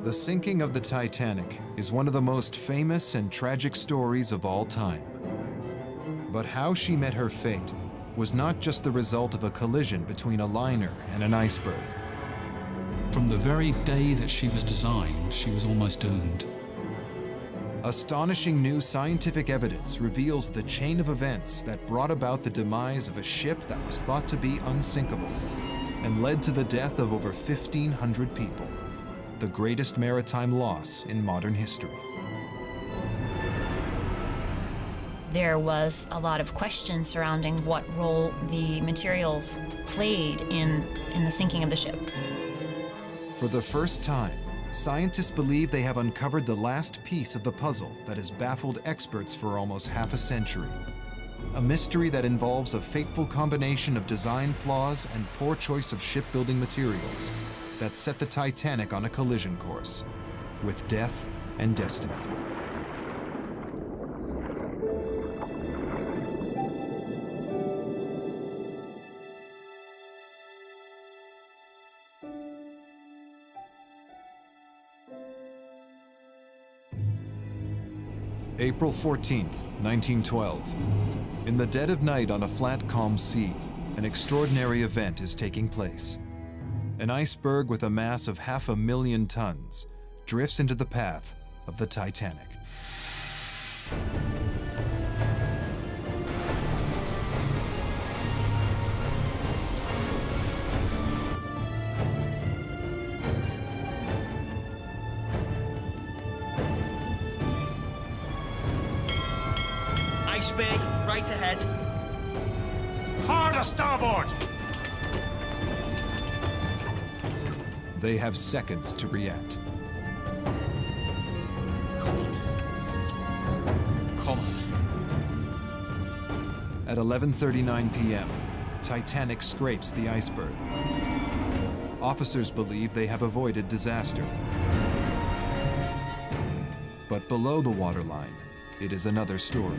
The sinking of the Titanic is one of the most famous and tragic stories of all time. But how she met her fate was not just the result of a collision between a liner and an iceberg. From the very day that she was designed, she was almost doomed. Astonishing new scientific evidence reveals the chain of events that brought about the demise of a ship that was thought to be unsinkable and led to the death of over 1,500 people, the greatest maritime loss in modern history. There was a lot of questions surrounding what role the materials played in the sinking of the ship. For the first time, scientists believe they have uncovered the last piece of the puzzle that has baffled experts for almost half a century. A mystery that involves a fateful combination of design flaws and poor choice of shipbuilding materials that set the Titanic on a collision course with death and destiny. April 14th, 1912. In the dead of night on a flat, calm sea, an extraordinary event is taking place. An iceberg with a mass of 500,000 tons drifts into the path of the Titanic. Iceberg, right ahead. Hard starboard! They have seconds to react. Come on. At 11:39 p.m., Titanic scrapes the iceberg. Officers believe they have avoided disaster. But below the waterline, it is another story.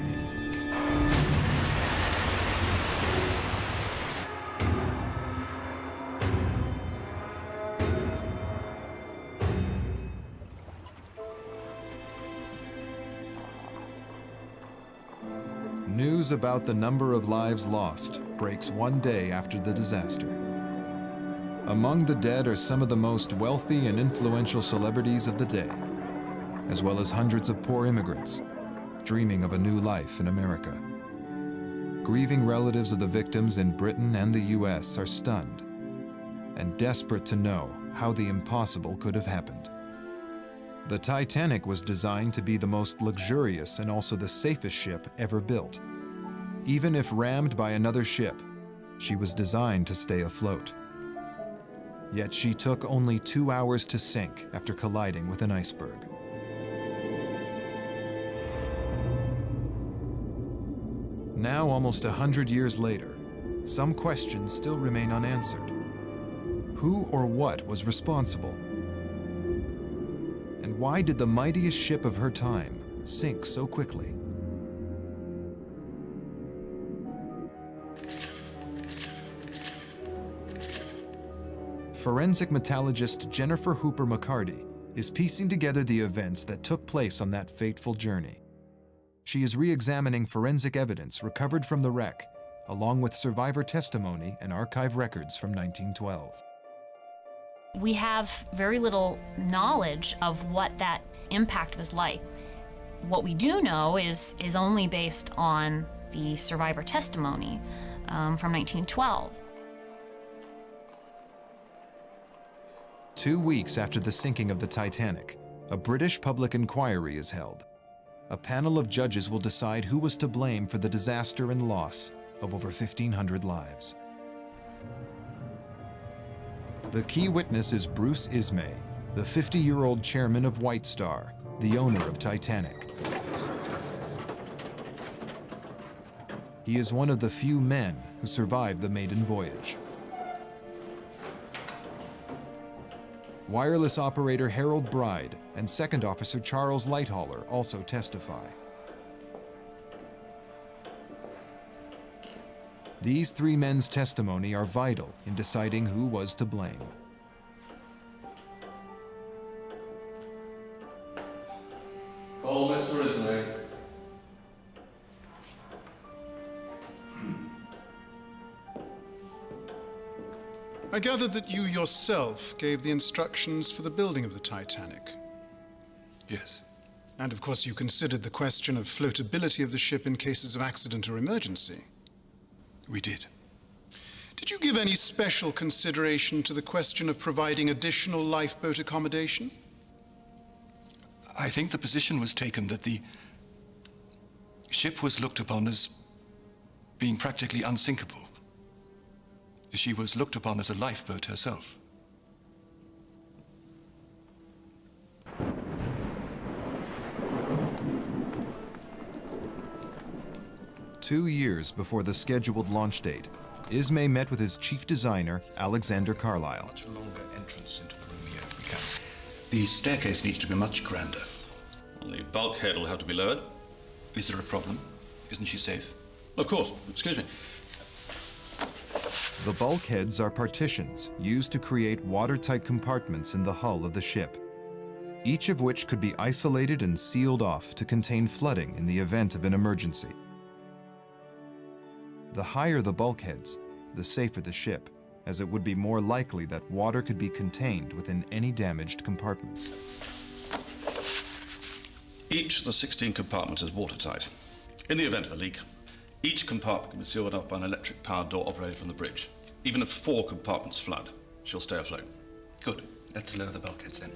News about the number of lives lost breaks one day after the disaster. Among the dead are some of the most wealthy and influential celebrities of the day, as well as hundreds of poor immigrants dreaming of a new life in America. Grieving relatives of the victims in Britain and the US are stunned and desperate to know how the impossible could have happened. The Titanic was designed to be the most luxurious and also the safest ship ever built. Even if rammed by another ship, she was designed to stay afloat. Yet she took only 2 hours to sink after colliding with an iceberg. Now, almost 100 years later, some questions still remain unanswered. Who or what was responsible? And why did the mightiest ship of her time sink so quickly? Forensic metallurgist Jennifer Hooper McCarty is piecing together the events that took place on that fateful journey. She is re-examining forensic evidence recovered from the wreck, along with survivor testimony and archive records from 1912. We have very little knowledge of what that impact was like. What we do know is only based on the survivor testimony from 1912. 2 weeks after the sinking of the Titanic, a British public inquiry is held. A panel of judges will decide who was to blame for the disaster and loss of over 1,500 lives. The key witness is Bruce Ismay, the 50-year-old chairman of White Star, the owner of Titanic. He is one of the few men who survived the maiden voyage. Wireless operator Harold Bride and Second Officer Charles Lighthaller also testify. These three men's testimony are vital in deciding who was to blame. Oh, Mr. Ismay. I gather that you yourself gave the instructions for the building of the Titanic. Yes. And of course you considered the question of floatability of the ship in cases of accident or emergency. We did. Did you give any special consideration to the question of providing additional lifeboat accommodation? I think the position was taken that the ship was looked upon as being practically unsinkable. She was looked upon as a lifeboat herself. Two years before the scheduled launch date, Ismay met with his chief designer, Alexander Carlyle. Much longer entrance into the room here if we can. The staircase needs to be much grander. Well, the bulkhead will have to be lowered. Is there a problem? Isn't she safe? Of course. Excuse me. The bulkheads are partitions used to create watertight compartments in the hull of the ship, each of which could be isolated and sealed off to contain flooding in the event of an emergency. The higher the bulkheads, the safer the ship, as it would be more likely that water could be contained within any damaged compartments. Each of the 16 compartments is watertight. In the event of a leak, each compartment can be sealed up by an electric-powered door operated from the bridge. Even if 4 compartments flood, she'll stay afloat. Good. Let's lower the bulkheads then.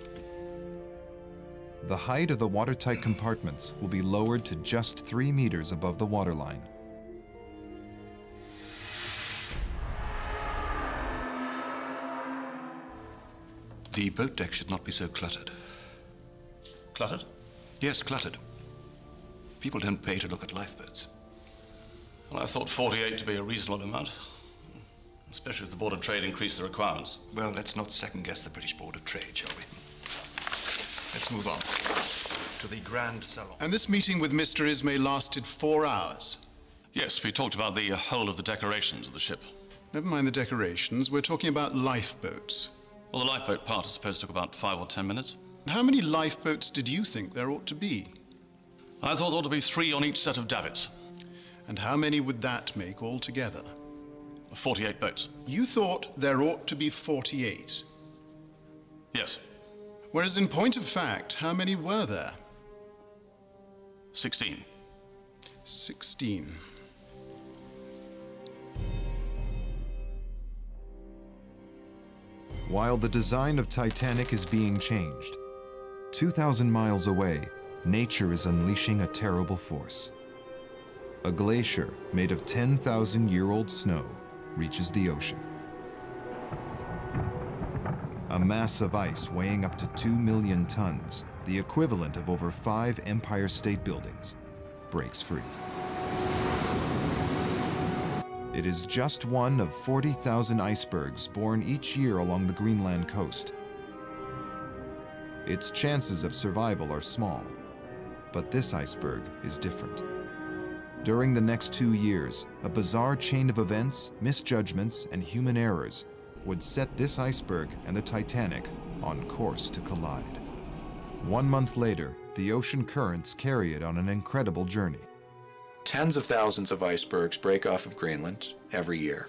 The height of the watertight compartments will be lowered to just 3 meters above the waterline. The boat deck should not be so cluttered. Cluttered? Yes, cluttered. People don't pay to look at lifeboats. Well, I thought 48 to be a reasonable amount, especially if the Board of Trade increased the requirements. Well, let's not second-guess the British Board of Trade, shall we? Let's move on to the Grand Salon. And this meeting with Mr. Ismay lasted 4 hours. Yes, we talked about the whole of the decorations of the ship. Never mind the decorations, we're talking about lifeboats. Well, the lifeboat part, I suppose, took about 5 or 10 minutes. How many lifeboats did you think there ought to be? I thought there ought to be 3 on each set of davits. And how many would that make altogether? 48 boats. You thought there ought to be 48. Yes. Whereas in point of fact, how many were there? 16. 16. While the design of Titanic is being changed, 2,000 miles away, nature is unleashing a terrible force. A glacier made of 10,000-year-old snow reaches the ocean. A mass of ice weighing up to 2 million tons, the equivalent of over 5 Empire State Buildings, breaks free. It is just one of 40,000 icebergs born each year along the Greenland coast. Its chances of survival are small, but this iceberg is different. During the next 2 years, a bizarre chain of events, misjudgments, and human errors would set this iceberg and the Titanic on course to collide. 1 month later, the ocean currents carry it on an incredible journey. Tens of thousands of icebergs break off of Greenland every year,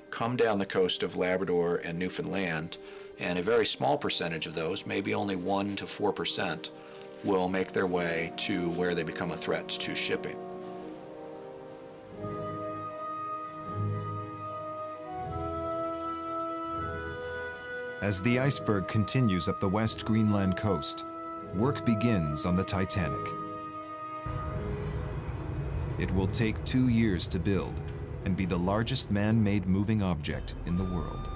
come down the coast of Labrador and Newfoundland, and a very small percentage of those, maybe only 1 to 4%, will make their way to where they become a threat to shipping. As the iceberg continues up the West Greenland coast, work begins on the Titanic. It will take 2 years to build and be the largest man-made moving object in the world.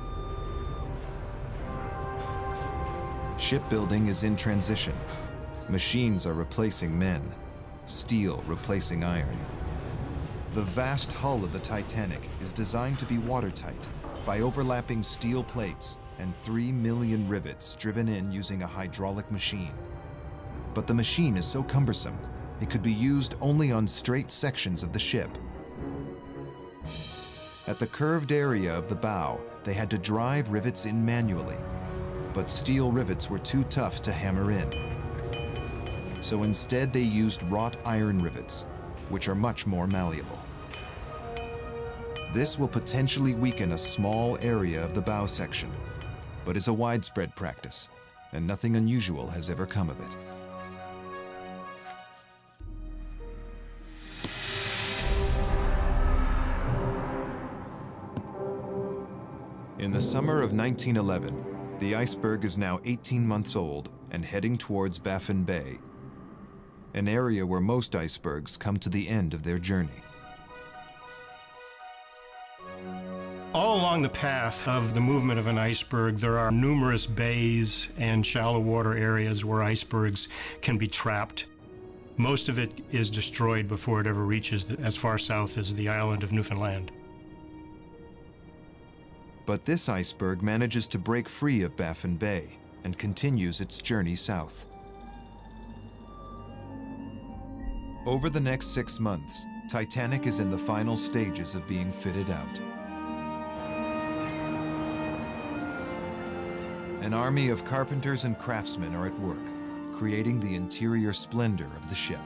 Shipbuilding is in transition. Machines are replacing men, steel replacing iron. The vast hull of the Titanic is designed to be watertight by overlapping steel plates and 3 million rivets driven in using a hydraulic machine. But the machine is so cumbersome, it could be used only on straight sections of the ship. At the curved area of the bow, they had to drive rivets in manually, but steel rivets were too tough to hammer in. so instead they used wrought iron rivets, which are much more malleable. This will potentially weaken a small area of the bow section, but is a widespread practice, and nothing unusual has ever come of it. In the summer of 1911, the iceberg is now 18 months old and heading towards Baffin Bay, an area where most icebergs come to the end of their journey. All along the path of the movement of an iceberg, there are numerous bays and shallow water areas where icebergs can be trapped. Most of it is destroyed before it ever reaches as far south as the island of Newfoundland. But this iceberg manages to break free of Baffin Bay and continues its journey south. Over the next 6 months, Titanic is in the final stages of being fitted out. An army of carpenters and craftsmen are at work, creating the interior splendor of the ship.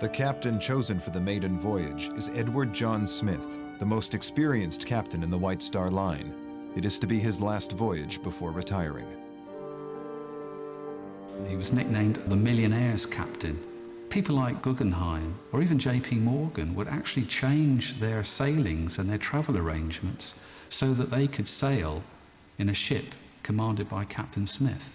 The captain chosen for the maiden voyage is Edward John Smith, the most experienced captain in the White Star Line. It is to be his last voyage before retiring. He was nicknamed the Millionaire's Captain. People like Guggenheim or even J.P. Morgan would actually change their sailings and their travel arrangements so that they could sail in a ship commanded by Captain Smith.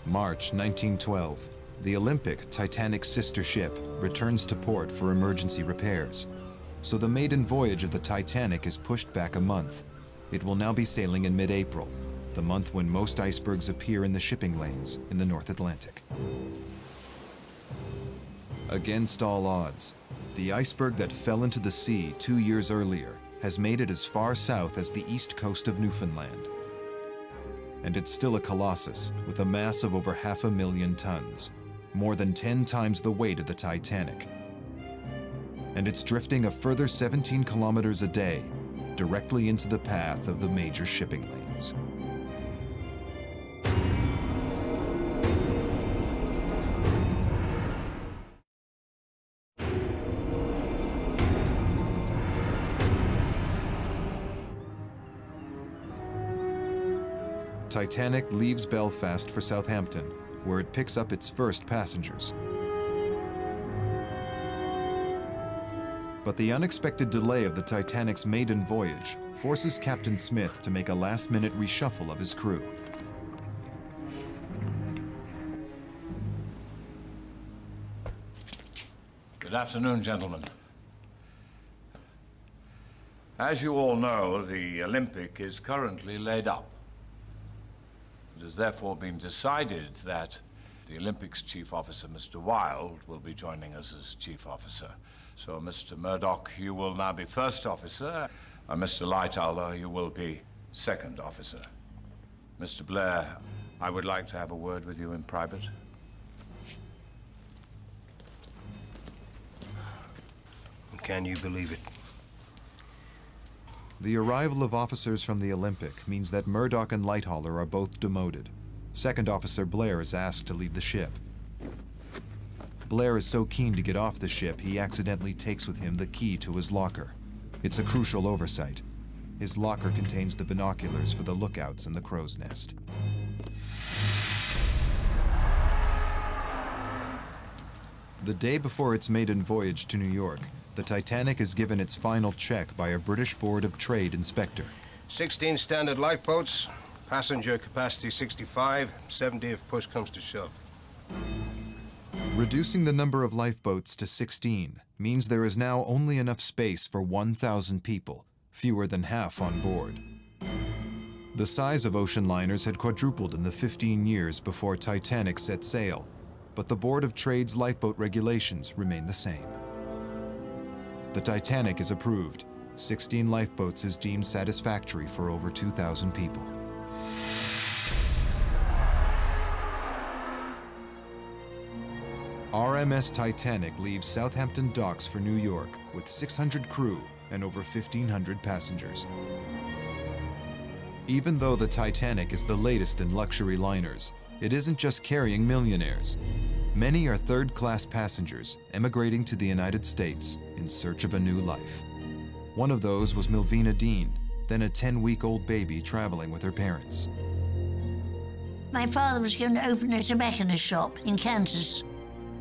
March 1912. The Olympic, Titanic's sister ship, returns to port for emergency repairs. So the maiden voyage of the Titanic is pushed back a month. It will now be sailing in mid-April, the month when most icebergs appear in the shipping lanes in the North Atlantic. Against all odds, the iceberg that fell into the sea 2 years earlier has made it as far south as the east coast of Newfoundland. And it's still a colossus with a mass of over 500,000 tons, more than 10 times the weight of the Titanic. And it's drifting a further 17 kilometers a day, directly into the path of the major shipping lanes. Titanic leaves Belfast for Southampton, where it picks up its first passengers. But the unexpected delay of the Titanic's maiden voyage forces Captain Smith to make a last-minute reshuffle of his crew. Good afternoon, gentlemen. As you all know, the Olympic is currently laid up. It has therefore been decided that the Olympics chief officer, Mr. Wilde, will be joining us as chief officer. So, Mr. Murdoch, you will now be first officer, and Mr. Lightoller, you will be second officer. Mr. Blair, I would like to have a word with you in private. Can you believe it? The arrival of officers from the Olympic means that Murdoch and Lightoller are both demoted. Second Officer Blair is asked to leave the ship. Blair is so keen to get off the ship, he accidentally takes with him the key to his locker. It's a crucial oversight. His locker contains the binoculars for the lookouts in the crow's nest. The day before its maiden voyage to New York, the Titanic is given its final check by a British Board of Trade inspector. 16 standard lifeboats, passenger capacity 65, 70 if push comes to shove. Reducing the number of lifeboats to 16 means there is now only enough space for 1,000 people, fewer than half on board. The size of ocean liners had quadrupled in the 15 years before Titanic set sail, but the Board of Trade's lifeboat regulations remain the same. The Titanic is approved. 16 lifeboats is deemed satisfactory for over 2,000 people. RMS Titanic leaves Southampton docks for New York with 600 crew and over 1,500 passengers. Even though the Titanic is the latest in luxury liners, it isn't just carrying millionaires. Many are third-class passengers emigrating to the United States in search of a new life. One of those was Milvina Dean, then a 10-week-old baby traveling with her parents. My father was going to open a tobacconist shop in Kansas.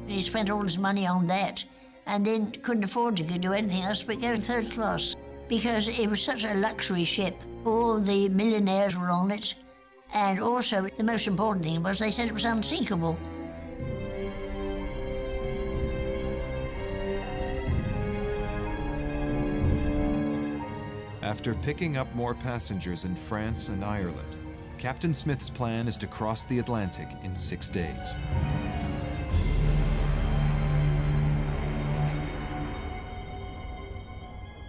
He spent all his money on that and then couldn't afford to do anything else but go third class because it was such a luxury ship. All the millionaires were on it, and also the most important thing was they said it was unsinkable. After picking up more passengers in France and Ireland, Captain Smith's plan is to cross the Atlantic in 6 days.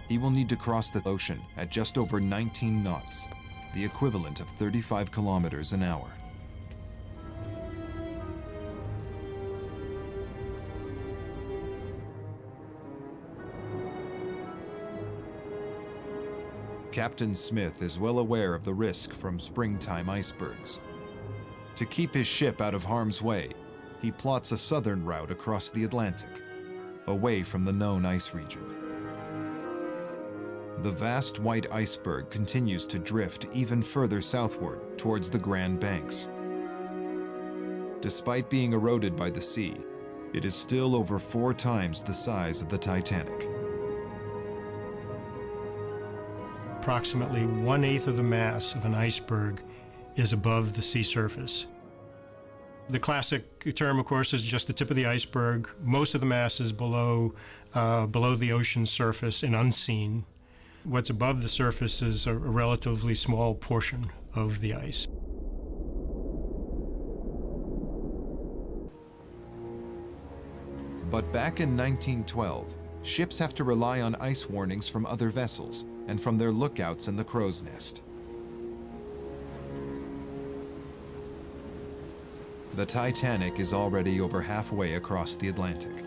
He will need to cross the ocean at just over 19 knots, the equivalent of 35 kilometers an hour. Captain Smith is well aware of the risk from springtime icebergs. To keep his ship out of harm's way, he plots a southern route across the Atlantic, away from the known ice region. The vast white iceberg continues to drift even further southward towards the Grand Banks. Despite being eroded by the sea, it is still over 4 times the size of the Titanic. Approximately 1/8 of the mass of an iceberg is above the sea surface. The classic term, of course, is just the tip of the iceberg. Most of the mass is below the ocean's surface and unseen. What's above the surface is a relatively small portion of the ice. But back in 1912, ships have to rely on ice warnings from other vessels and from their lookouts in the crow's nest. The Titanic is already over halfway across the Atlantic.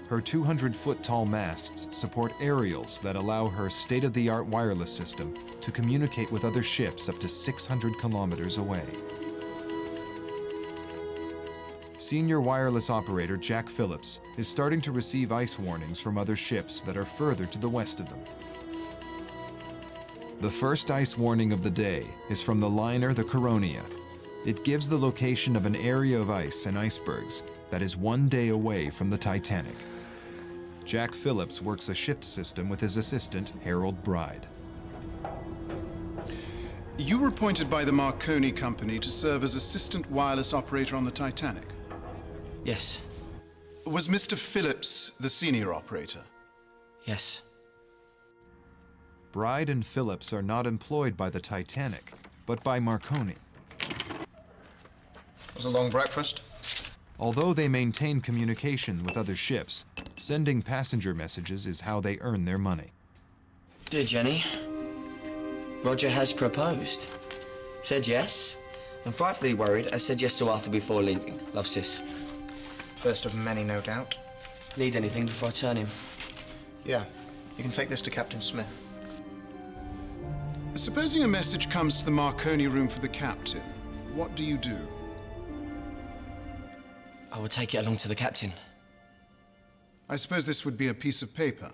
Her 200-foot-tall masts support aerials that allow her state-of-the-art wireless system to communicate with other ships up to 600 kilometers away. Senior wireless operator Jack Phillips is starting to receive ice warnings from other ships that are further to the west of them. The first ice warning of the day is from the liner the Coronia. It gives the location of an area of ice and icebergs that is 1 day away from the Titanic. Jack Phillips works a shift system with his assistant, Harold Bride. You were appointed by the Marconi Company to serve as assistant wireless operator on the Titanic. Yes. Was Mr. Phillips the senior operator? Yes. Bride and Phillips are not employed by the Titanic, but by Marconi. Was a long breakfast? Although they maintain communication with other ships, sending passenger messages is how they earn their money. Dear Jenny, Roger has proposed. Said yes, and frightfully worried, I said yes to Arthur before leaving. Love, sis. First of many, no doubt. Need anything before I turn him? Yeah, you can take this to Captain Smith. Supposing a message comes to the Marconi room for the captain, what do you do? I will take it along to the captain. I suppose this would be a piece of paper.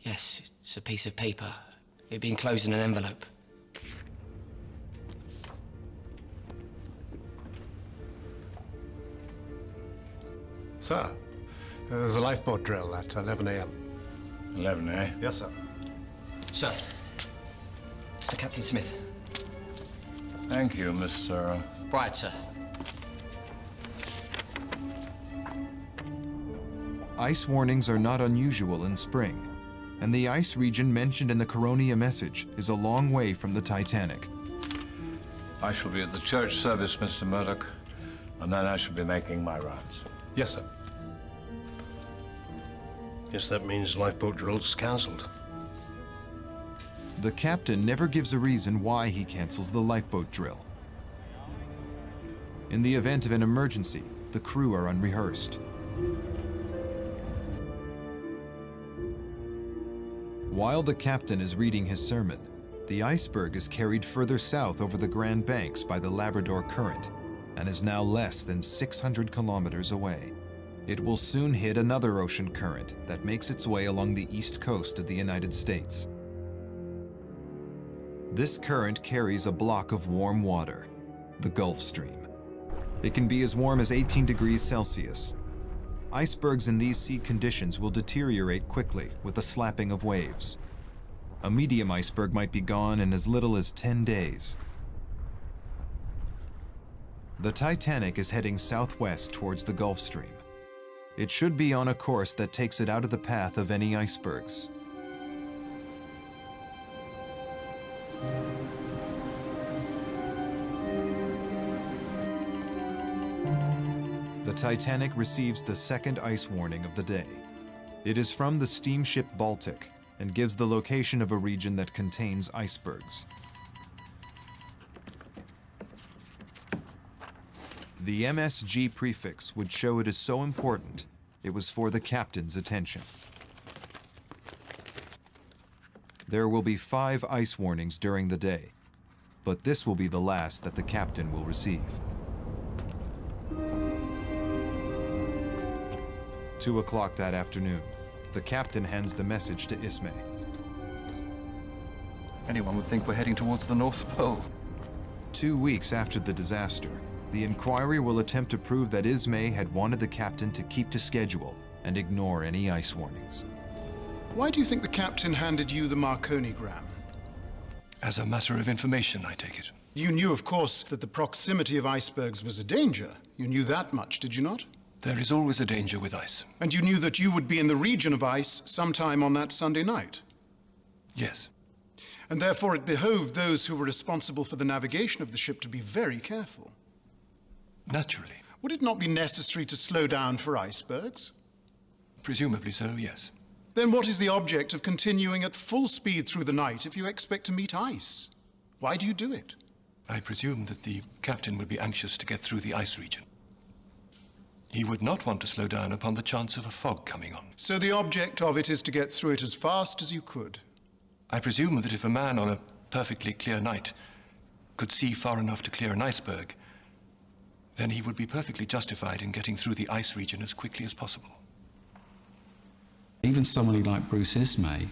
Yes, it's a piece of paper. It'd be enclosed in an envelope. Sir, there's a lifeboat drill at 11 a.m. 11, eh? Yes, sir. Sir, it's for Captain Smith. Thank you, Mr. Bride, sir. Ice warnings are not unusual in spring, and the ice region mentioned in the Coronia message is a long way from the Titanic. I shall be at the church service, Mr. Murdoch, and then I shall be making my rounds. Yes, sir. Guess that means lifeboat drill's cancelled. The captain never gives a reason why he cancels the lifeboat drill. In the event of an emergency, the crew are unrehearsed. While the captain is reading his sermon, The iceberg is carried further south over the Grand Banks by the Labrador Current and is now less than 600 kilometers away. It will soon hit another ocean current that makes its way along the east coast of the United States. This current carries a block of warm water, the Gulf Stream. It can be as warm as 18 degrees Celsius. Icebergs in these sea conditions will deteriorate quickly with a slapping of waves. A medium iceberg might be gone in as little as 10 days. The Titanic is heading southwest towards the Gulf Stream. It should be on a course that takes it out of the path of any icebergs. The Titanic receives the second ice warning of the day. It is from the steamship Baltic and gives the location of a region that contains icebergs. The MSG prefix would show it is so important, it was for the captain's attention. There will be 5 ice warnings during the day, but this will be the last that the captain will receive. 2 o'clock that afternoon, the captain hands the message to Ismay. Anyone would think we're heading towards the North Pole. 2 weeks after the disaster, the inquiry will attempt to prove that Ismay had wanted the captain to keep to schedule and ignore any ice warnings. Why do you think the captain handed you the Marconigram? As a matter of information, I take it. You knew, of course, that the proximity of icebergs was a danger. You knew that much, did you not? There is always a danger with ice. And you knew that you would be in the region of ice sometime on that Sunday night? Yes. And therefore it behoved those who were responsible for the navigation of the ship to be very careful. Naturally. Would it not be necessary to slow down for icebergs? Presumably so, yes. Then what is the object of continuing at full speed through the night if you expect to meet ice? Why do you do it? I presume that the captain would be anxious to get through the ice region. He would not want to slow down upon the chance of a fog coming on. So the object of it is to get through it as fast as you could? I presume that if a man on a perfectly clear night could see far enough to clear an iceberg, then he would be perfectly justified in getting through the ice region as quickly as possible. Even somebody like Bruce Ismay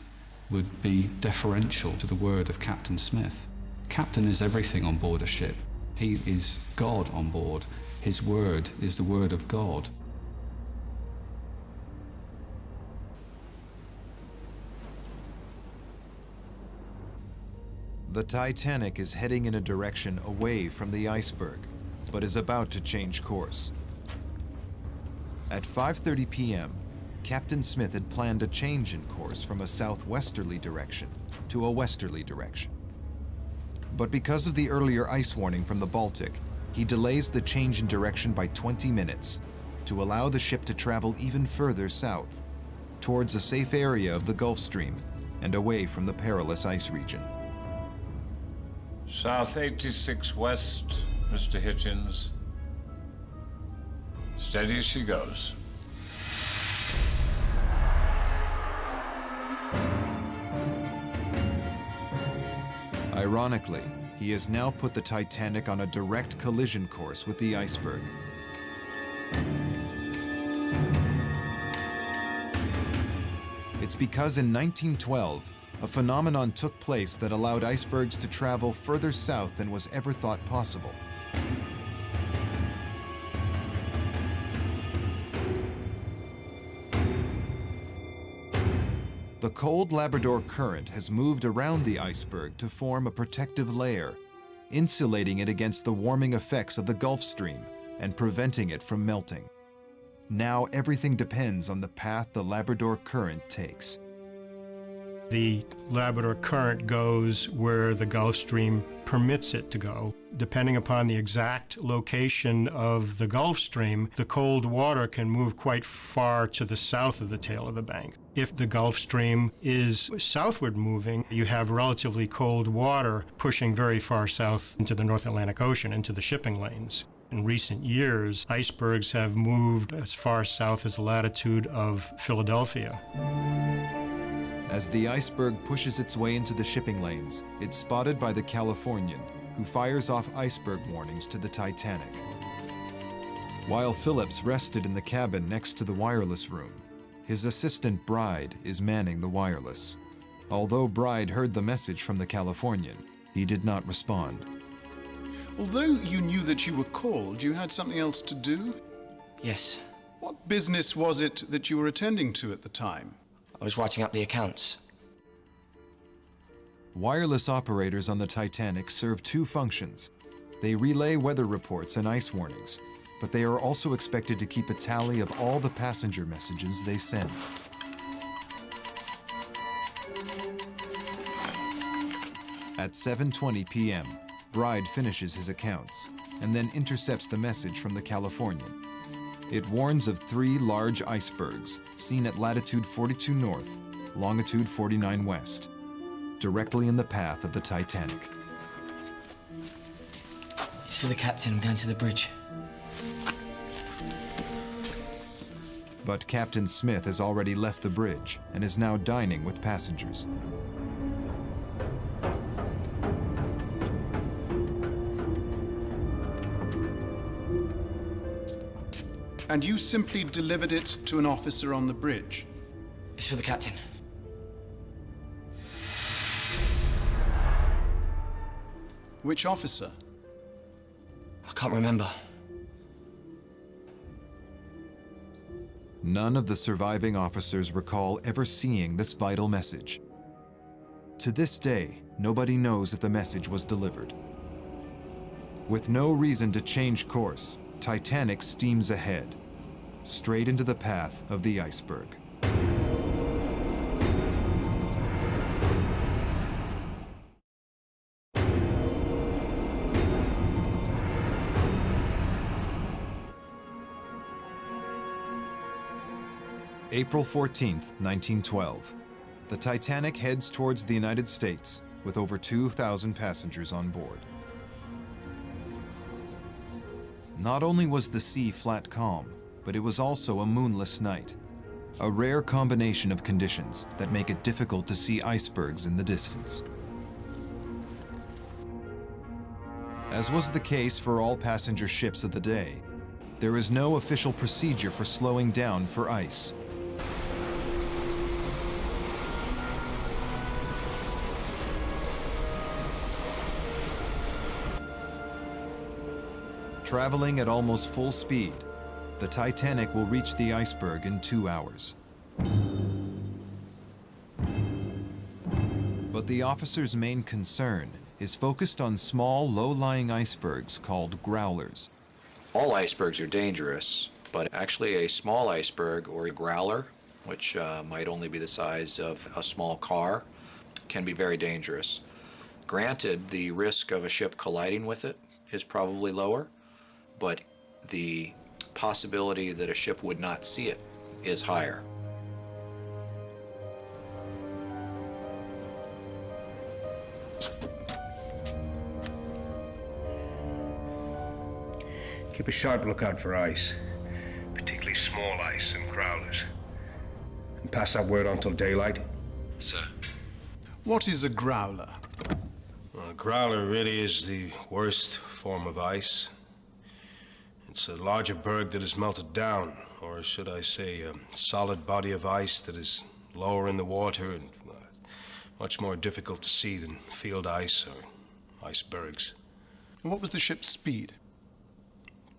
would be deferential to the word of Captain Smith. Captain is everything on board a ship. He is God on board. His word is the word of God. The Titanic is heading in a direction away from the iceberg, but is about to change course. At 5:30 p.m., Captain Smith had planned a change in course from a southwesterly direction to a westerly direction. But because of the earlier ice warning from the Baltic, he delays the change in direction by 20 minutes to allow the ship to travel even further south, towards a safe area of the Gulf Stream and away from the perilous ice region. South 86 west, Mr. Hitchens. Steady as she goes. Ironically, he has now put the Titanic on a direct collision course with the iceberg. It's because in 1912, a phenomenon took place that allowed icebergs to travel further south than was ever thought possible. The cold Labrador Current has moved around the iceberg to form a protective layer, insulating it against the warming effects of the Gulf Stream and preventing it from melting. Now everything depends on the path the Labrador Current takes. The Labrador Current goes where the Gulf Stream permits it to go. Depending upon the exact location of the Gulf Stream, the cold water can move quite far to the south of the tail of the bank. If the Gulf Stream is southward moving, you have relatively cold water pushing very far south into the North Atlantic Ocean, into the shipping lanes. In recent years, icebergs have moved as far south as the latitude of Philadelphia. As the iceberg pushes its way into the shipping lanes, it's spotted by the Californian, who fires off iceberg warnings to the Titanic. While Phillips rested in the cabin next to the wireless room, his assistant Bride is manning the wireless. Although Bride heard the message from the Californian, he did not respond. Although you knew that you were called, you had something else to do? Yes. What business was it that you were attending to at the time? I was writing up the accounts. Wireless operators on the Titanic serve two functions. They relay weather reports and ice warnings, but they are also expected to keep a tally of all the passenger messages they send. At 7:20 p.m., Bride finishes his accounts and then intercepts the message from the Californian. It warns of 3 large icebergs seen at latitude 42 north, longitude 49 west, directly in the path of the Titanic. It's for the captain. I'm going to the bridge. But Captain Smith has already left the bridge and is now dining with passengers. And you simply delivered it to an officer on the bridge? It's for the captain. Which officer? I can't remember. None of the surviving officers recall ever seeing this vital message. To this day, nobody knows if the message was delivered. With no reason to change course, Titanic steams ahead, straight into the path of the iceberg. April 14th, 1912. The Titanic heads towards the United States with over 2,000 passengers on board. Not only was the sea flat calm, but it was also a moonless night, a rare combination of conditions that make it difficult to see icebergs in the distance. As was the case for all passenger ships of the day, there is no official procedure for slowing down for ice. Traveling at almost full speed, the Titanic will reach the iceberg in 2 hours. But the officer's main concern is focused on small, low-lying icebergs called growlers. All icebergs are dangerous, but actually a small iceberg or a growler, which might only be the size of a small car, can be very dangerous. Granted, the risk of a ship colliding with it is probably lower, but the possibility that a ship would not see it is higher. Keep a sharp lookout for ice, particularly small ice and growlers. And pass that word on till daylight. Sir. What is a growler? Well, a growler really is the worst form of ice. It's a larger berg that is melted down, or should I say, a solid body of ice that is lower in the water and much more difficult to see than field ice or icebergs. And what was the ship's speed?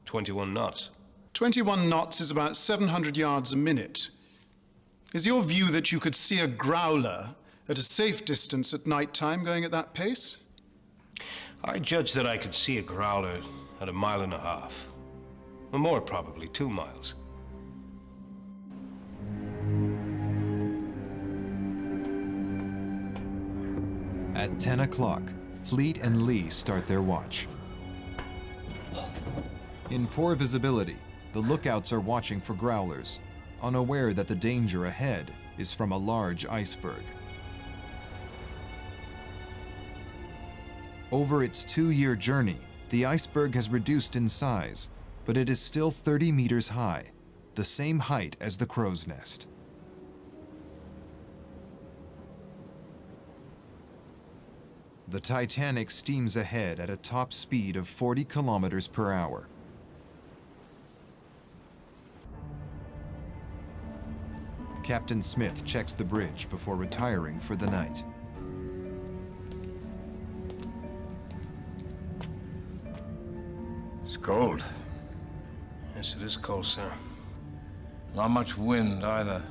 21 knots. 21 knots is about 700 yards a minute. Is your view that you could see a growler at a safe distance at night time going at that pace? I judge that I could see a growler at 1.5 miles. Or more, probably 2 miles. At 10 o'clock, Fleet and Lee start their watch. In poor visibility, the lookouts are watching for growlers, unaware that the danger ahead is from a large iceberg. Over its 2-year journey, the iceberg has reduced in size, but it is still 30 meters high, the same height as the crow's nest. The Titanic steams ahead at a top speed of 40 kilometers per hour. Captain Smith checks the bridge before retiring for the night. It's cold. Yes, it is cold, sir. Not much wind either.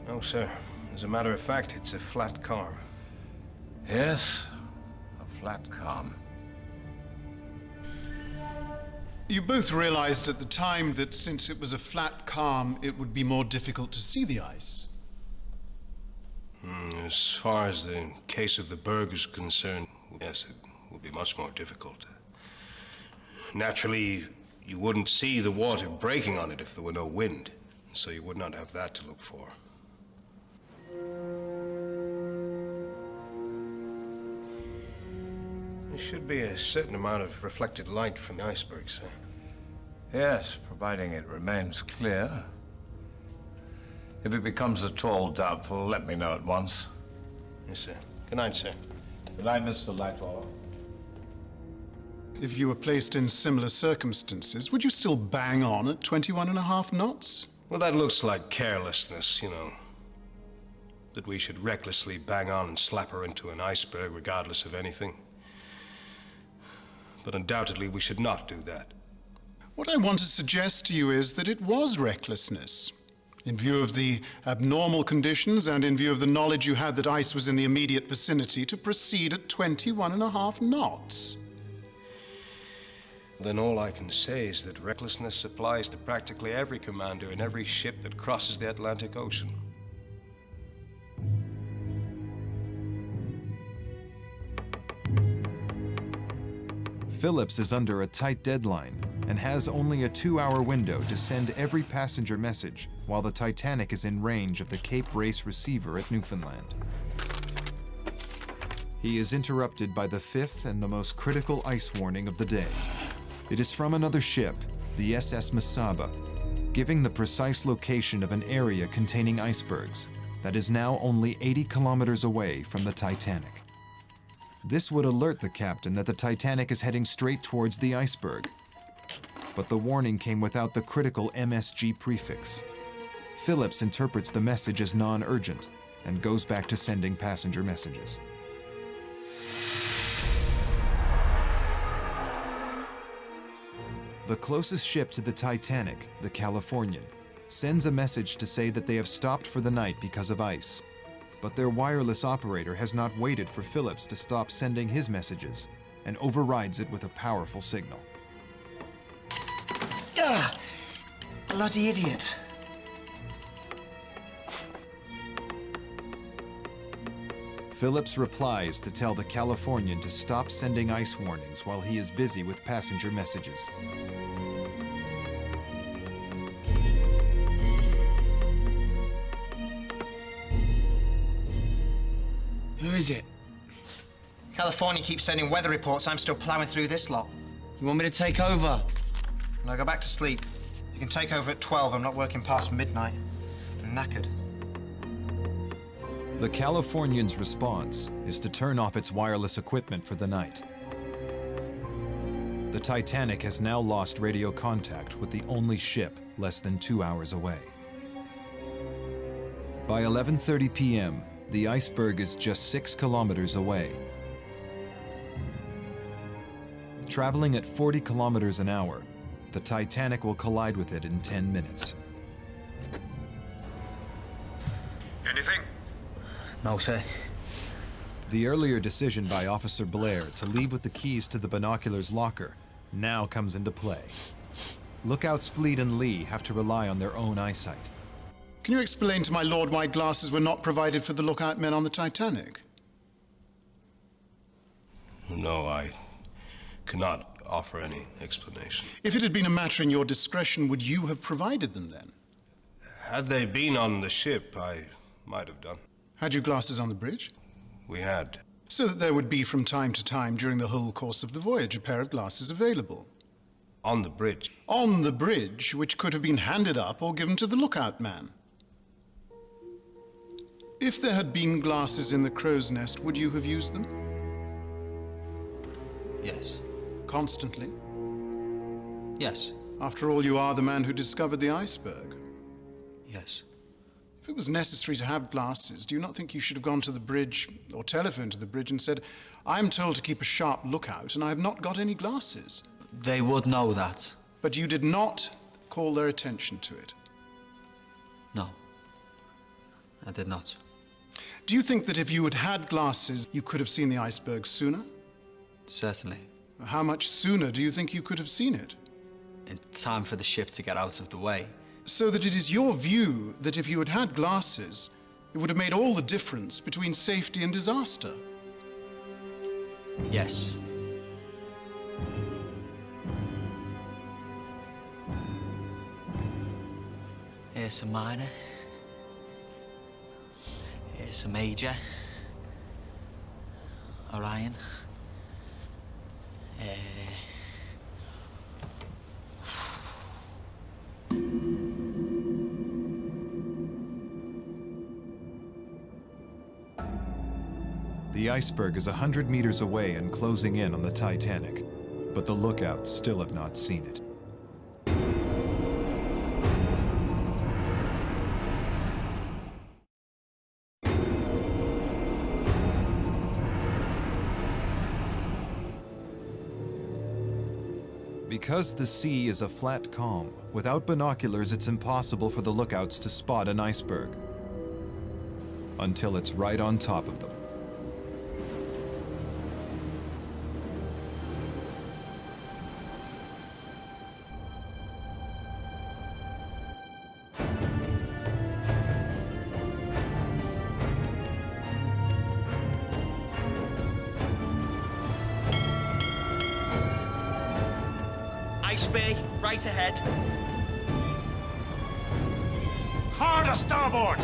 No, sir. As a matter of fact, it's a flat calm. Yes, a flat calm. You both realized at the time that since it was a flat calm, it would be more difficult to see the ice. As far as the case of the berg is concerned, yes, it would be much more difficult. Naturally, you wouldn't see the water breaking on it if there were no wind, so you would not have that to look for. There should be a certain amount of reflected light from the iceberg, sir. Yes, providing it remains clear. If it becomes at all doubtful, let me know at once. Yes, sir. Good night, sir. Good night, Mr. Lightwater. If you were placed in similar circumstances, would you still bang on at 21.5 knots? Well, that looks like carelessness, you know. That we should recklessly bang on and slap her into an iceberg regardless of anything. But undoubtedly, we should not do that. What I want to suggest to you is that it was recklessness. In view of the abnormal conditions and in view of the knowledge you had that ice was in the immediate vicinity, to proceed at 21.5 knots. Then all I can say is that recklessness applies to practically every commander in every ship that crosses the Atlantic Ocean. Phillips is under a tight deadline and has only a 2-hour window to send every passenger message while the Titanic is in range of the Cape Race receiver at Newfoundland. He is interrupted by the fifth and the most critical ice warning of the day. It is from another ship, the SS Mesaba, giving the precise location of an area containing icebergs that is now only 80 kilometers away from the Titanic. This would alert the captain that the Titanic is heading straight towards the iceberg. But the warning came without the critical MSG prefix. Phillips interprets the message as non-urgent and goes back to sending passenger messages. The closest ship to the Titanic, the Californian, sends a message to say that they have stopped for the night because of ice. But their wireless operator has not waited for Phillips to stop sending his messages and overrides it with a powerful signal. Ah! Bloody idiot. Phillips replies to tell the Californian to stop sending ice warnings while he is busy with passenger messages. Who is it? California keeps sending weather reports. I'm still plowing through this lot. You want me to take over? Now go back to sleep. You can take over at 12. I'm not working past midnight. I'm knackered. The Californian's response is to turn off its wireless equipment for the night. The Titanic has now lost radio contact with the only ship less than 2 hours away. By 11:30 p.m., the iceberg is just 6 kilometers away. Traveling at 40 kilometers an hour, the Titanic will collide with it in 10 minutes. Anything? No, sir. The earlier decision by Officer Blair to leave with the keys to the binoculars locker now comes into play. Lookouts Fleet and Lee have to rely on their own eyesight. Can you explain to my lord why glasses were not provided for the lookout men on the Titanic? No, I cannot offer any explanation. If it had been a matter in your discretion, would you have provided them then? Had they been on the ship, I might have done. Had you glasses on the bridge? We had. So that there would be from time to time during the whole course of the voyage a pair of glasses available. On the bridge? On the bridge, which could have been handed up or given to the lookout man. If there had been glasses in the crow's nest, would you have used them? Yes. Constantly? Yes. After all, you are the man who discovered the iceberg. Yes. If it was necessary to have glasses, do you not think you should have gone to the bridge or telephoned to the bridge and said, I'm told to keep a sharp lookout and I have not got any glasses? They would know that. But you did not call their attention to it. No. I did not. Do you think that if you had had glasses, you could have seen the iceberg sooner? Certainly. How much sooner do you think you could have seen it? In time for the ship to get out of the way. So that it is your view that if you had had glasses, it would have made all the difference between safety and disaster. Yes. Here's a minor. Here's a major. Orion. The iceberg is 100 meters away and closing in on the Titanic, but the lookouts still have not seen it. Because the sea is a flat calm, without binoculars it's impossible for the lookouts to spot an iceberg until it's right on top of them. Iceberg, right ahead. Hard a starboard!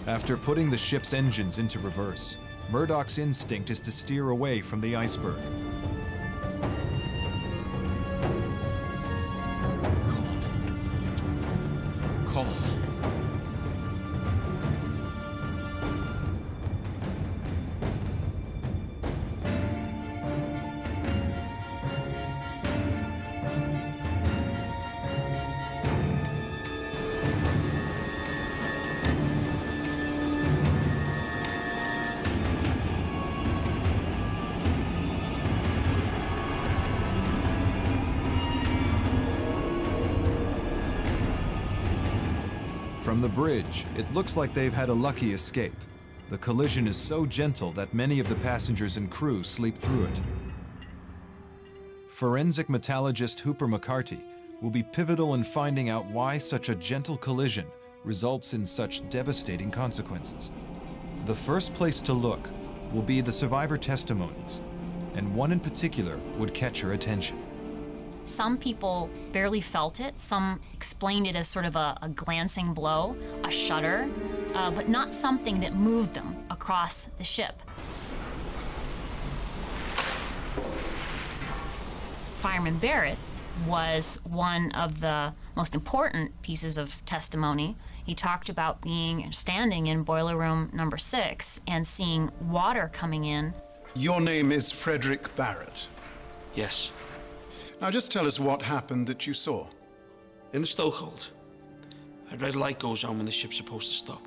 After putting the ship's engines into reverse, Murdoch's instinct is to steer away from the iceberg. Come on. From the bridge, it looks like they've had a lucky escape. The collision is so gentle that many of the passengers and crew sleep through it. Forensic metallurgist Hooper McCarty will be pivotal in finding out why such a gentle collision results in such devastating consequences. The first place to look will be the survivor testimonies, and one in particular would catch her attention. Some people barely felt it. Some explained it as sort of a glancing blow, a shudder, but not something that moved them across the ship. Fireman Barrett was one of the most important pieces of testimony. He talked about standing in boiler room number 6 and seeing water coming in. Your name is Frederick Barrett. Yes. Now just tell us what happened that you saw. In the stokehold, a red light goes on when the ship's supposed to stop.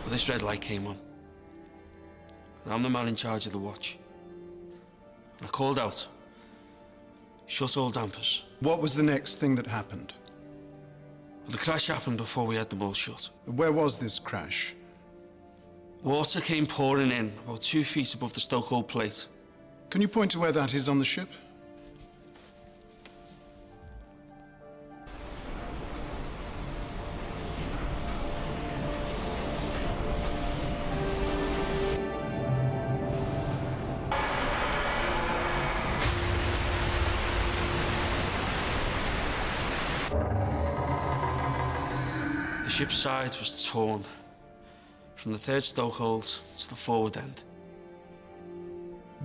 Well, this red light came on. And I'm the man in charge of the watch. And I called out, shut all dampers. What was the next thing that happened? Well, the crash happened before we had them all shut. Where was this crash? Water came pouring in about 2 feet above the stokehold plate. Can you point to where that is on the ship? The ship's side was torn from the third stokehold to the forward end.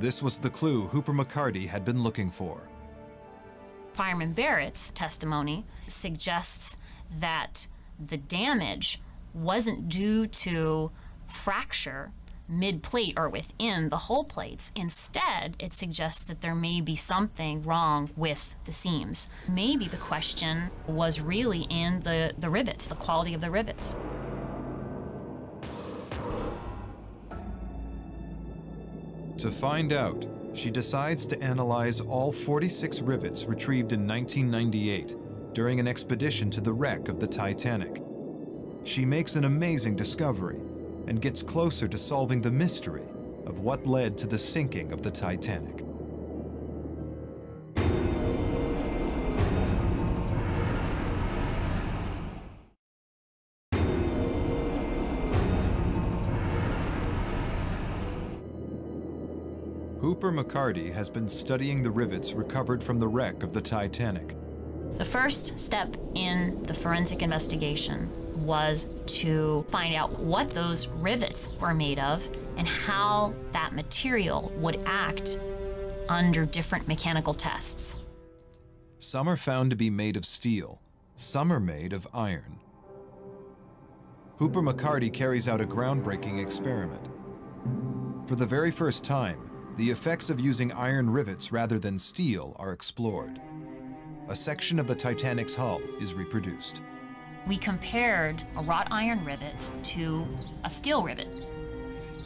This was the clue Hooper McCarty had been looking for. Fireman Barrett's testimony suggests that the damage wasn't due to fracture mid-plate or within the hull plates. Instead, it suggests that there may be something wrong with the seams. Maybe the question was really in the rivets, the quality of the rivets. To find out, she decides to analyze all 46 rivets retrieved in 1998 during an expedition to the wreck of the Titanic. She makes an amazing discovery and gets closer to solving the mystery of what led to the sinking of the Titanic. Hooper McCarty has been studying the rivets recovered from the wreck of the Titanic. The first step in the forensic investigation was to find out what those rivets were made of and how that material would act under different mechanical tests. Some are found to be made of steel, some are made of iron. Hooper McCarty carries out a groundbreaking experiment. For the very first time, the effects of using iron rivets rather than steel are explored. A section of the Titanic's hull is reproduced. We compared a wrought iron rivet to a steel rivet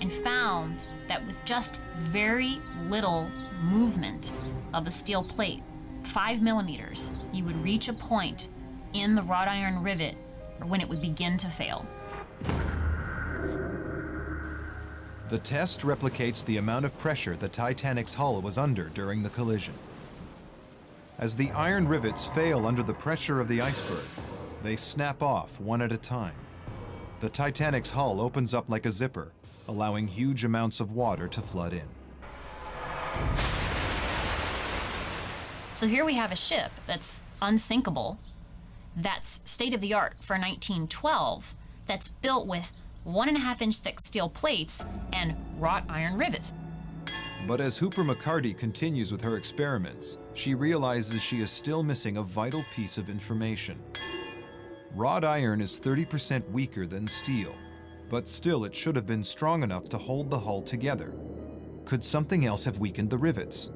and found that with just very little movement of the steel plate, 5 millimeters, you would reach a point in the wrought iron rivet when it would begin to fail. The test replicates the amount of pressure the Titanic's hull was under during the collision. As the iron rivets fail under the pressure of the iceberg, they snap off one at a time. The Titanic's hull opens up like a zipper, allowing huge amounts of water to flood in. So here we have a ship that's unsinkable, that's state-of-the-art for 1912, that's built with 1.5-inch thick steel plates and wrought iron rivets. But as Hooper McCarty continues with her experiments, she realizes she is still missing a vital piece of information. Wrought iron is 30% weaker than steel, but still it should have been strong enough to hold the hull together. Could something else have weakened the rivets?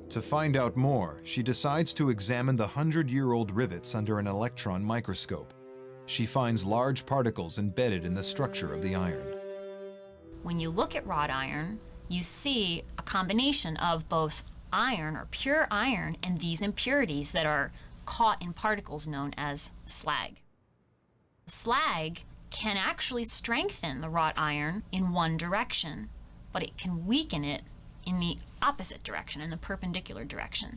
To find out more, she decides to examine the 100-year-old rivets under an electron microscope. She finds large particles embedded in the structure of the iron. When you look at wrought iron, you see a combination of both iron or pure iron and these impurities that are caught in particles known as slag. Slag can actually strengthen the wrought iron in one direction, but it can weaken it in the opposite direction, in the perpendicular direction.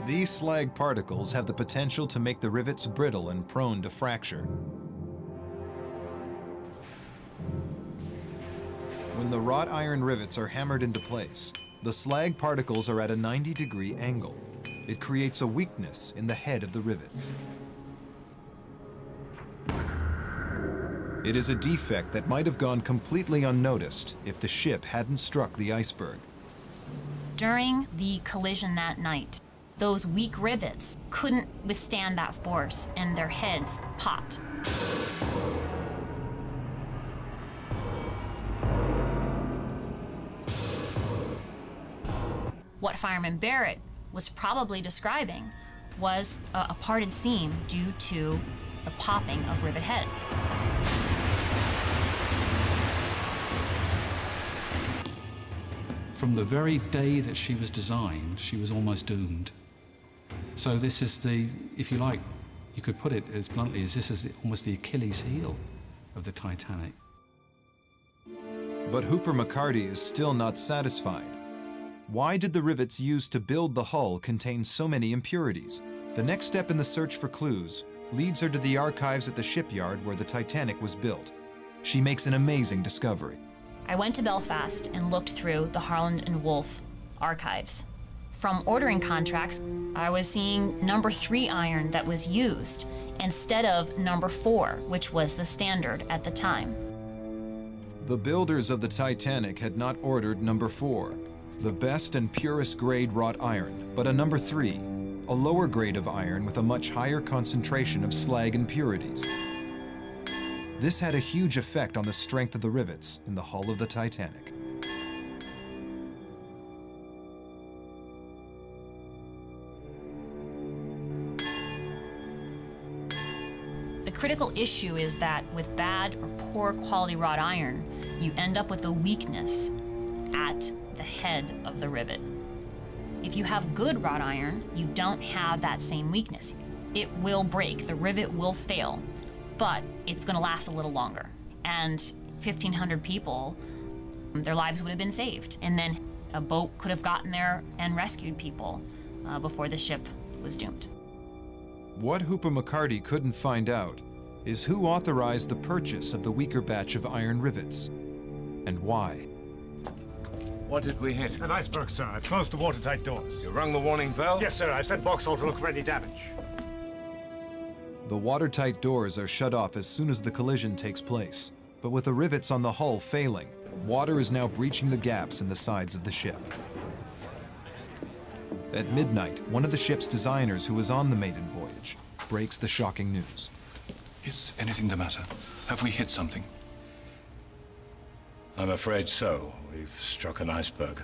These slag particles have the potential to make the rivets brittle and prone to fracture. When the wrought iron rivets are hammered into place, the slag particles are at a 90-degree angle. It creates a weakness in the head of the rivets. It is a defect that might have gone completely unnoticed if the ship hadn't struck the iceberg. During the collision that night, those weak rivets couldn't withstand that force and their heads popped. What Fireman Barrett was probably describing was a parted seam due to the popping of rivet heads. From the very day that she was designed, she was almost doomed. So this is the, if you like, you could put it as bluntly as this is almost the Achilles heel of the Titanic. But Hooper McCarty is still not satisfied. Why did the rivets used to build the hull contain so many impurities? The next step in the search for clues leads her to the archives at the shipyard where the Titanic was built. She makes an amazing discovery. I went to Belfast and looked through the Harland and Wolff archives. From ordering contracts, I was seeing number 3 iron that was used instead of number 4, which was the standard at the time. The builders of the Titanic had not ordered number 4, the best and purest grade wrought iron, but a number 3, a lower grade of iron with a much higher concentration of slag impurities. This had a huge effect on the strength of the rivets in the hull of the Titanic. The critical issue is that with bad or poor quality wrought iron, you end up with a weakness at the head of the rivet. If you have good wrought iron, you don't have that same weakness. It will break, the rivet will fail, but it's going to last a little longer. And 1,500 people, their lives would have been saved. And then a boat could have gotten there and rescued people before the ship was doomed. What Hooper McCarty couldn't find out is who authorized the purchase of the weaker batch of iron rivets, and why. What did we hit? An iceberg, sir. I've closed the watertight doors. You rung the warning bell? Yes, sir. I sent Vauxhall to look for any damage. The watertight doors are shut off as soon as the collision takes place, but with the rivets on the hull failing, water is now breaching the gaps in the sides of the ship. At midnight, one of the ship's designers who was on the maiden voyage breaks the shocking news. Is anything the matter? Have we hit something? I'm afraid so. We've struck an iceberg.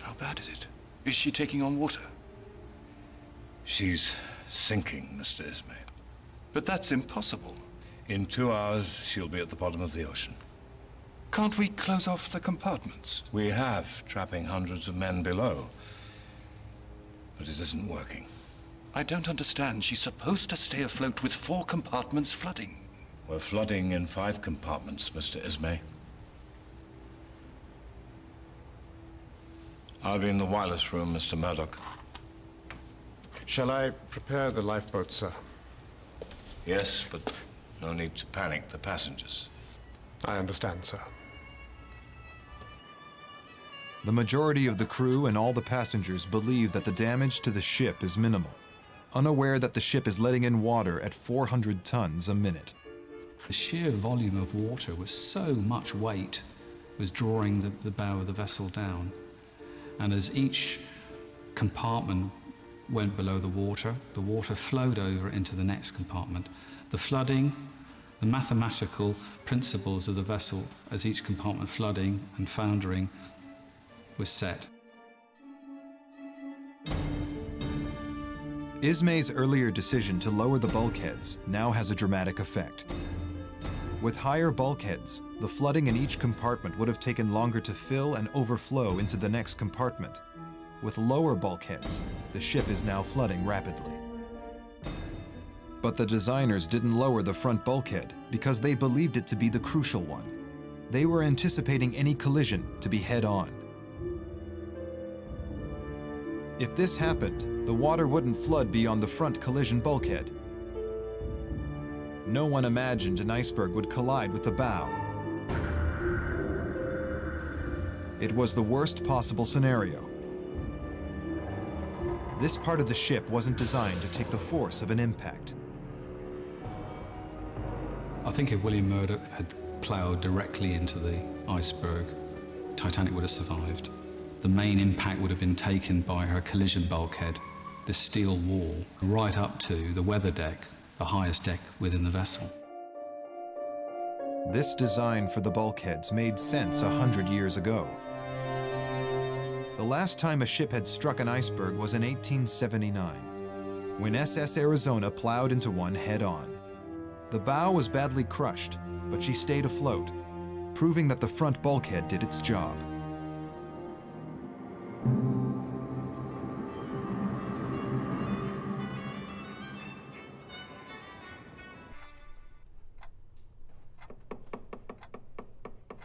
How bad is it? Is she taking on water? She's sinking, Mr. Ismay. But that's impossible. In 2 hours, she'll be at the bottom of the ocean. Can't we close off the compartments? We have, trapping hundreds of men below. But it isn't working. I don't understand. She's supposed to stay afloat with 4 compartments flooding. We're flooding in 5 compartments, Mr. Ismay. I'll be in the wireless room, Mr. Murdoch. Shall I prepare the lifeboat, sir? Yes, but no need to panic the passengers. I understand, sir. The majority of the crew and all the passengers believe that the damage to the ship is minimal, unaware that the ship is letting in water at 400 tons a minute. The sheer volume of water was so much weight was drawing the bow of the vessel down. And as each compartment went below the water flowed over into the next compartment. The flooding, the mathematical principles of the vessel as each compartment flooding and foundering was set. Ismay's earlier decision to lower the bulkheads now has a dramatic effect. With higher bulkheads, the flooding in each compartment would have taken longer to fill and overflow into the next compartment. With lower bulkheads, the ship is now flooding rapidly. But the designers didn't lower the front bulkhead because they believed it to be the crucial one. They were anticipating any collision to be head-on. If this happened, the water wouldn't flood beyond the front collision bulkhead. No one imagined an iceberg would collide with the bow. It was the worst possible scenario. This part of the ship wasn't designed to take the force of an impact. I think if William Murdoch had ploughed directly into the iceberg, Titanic would have survived. The main impact would have been taken by her collision bulkhead, the steel wall, right up to the weather deck, the highest deck within the vessel. This design for the bulkheads made sense 100 years ago. The last time a ship had struck an iceberg was in 1879, when SS Arizona plowed into one head-on. The bow was badly crushed, but she stayed afloat, proving that the front bulkhead did its job.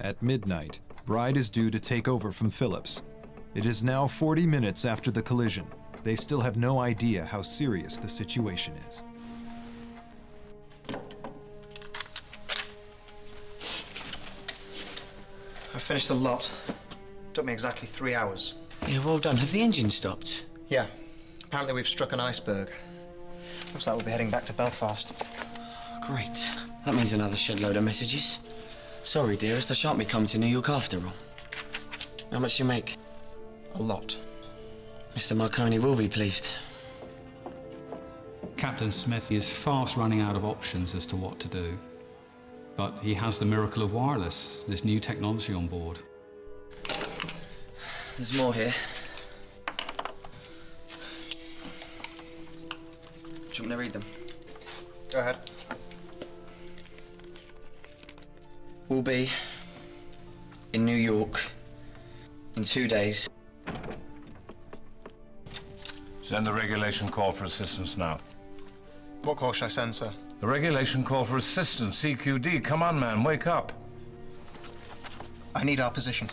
At midnight, Bride is due to take over from Phillips. It is now 40 minutes after the collision. They still have no idea how serious the situation is. I finished the lot. Took me exactly 3 hours. Yeah, well done. Have the engines stopped? Yeah. Apparently we've struck an iceberg. Looks like we'll be heading back to Belfast. Great. That means another shed load of messages. Sorry, dearest, I shan't be coming to New York after all. How much do you make? A lot. Mr. Marconi will be pleased. Captain Smith is fast running out of options as to what to do. But he has the miracle of wireless, this new technology on board. There's more here. Do you want me to read them? Go ahead. We'll be in New York in 2 days. Send the regulation call for assistance now. What call should I send, sir? The regulation call for assistance, CQD. Come on, man, wake up. I need our position.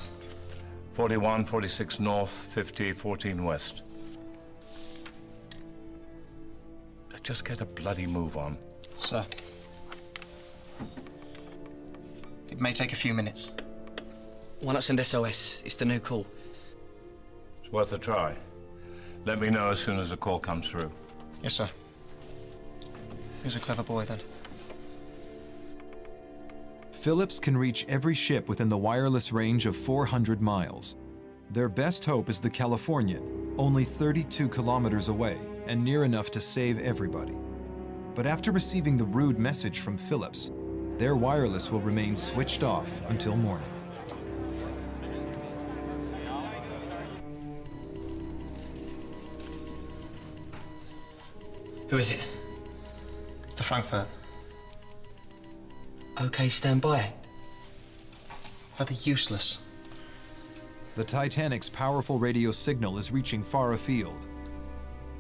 41, 46 north, 50, 14 west. Just get a bloody move on. Sir. It may take a few minutes. Why not send SOS? It's the new call. It's worth a try. Let me know as soon as the call comes through. Yes, sir. He's a clever boy, then. Phillips can reach every ship within the wireless range of 400 miles. Their best hope is the Californian, only 32 kilometers away and near enough to save everybody. But after receiving the rude message from Phillips, their wireless will remain switched off until morning. Who is it? It's the Frankfurt. Okay, stand by. Bloody useless. The Titanic's powerful radio signal is reaching far afield.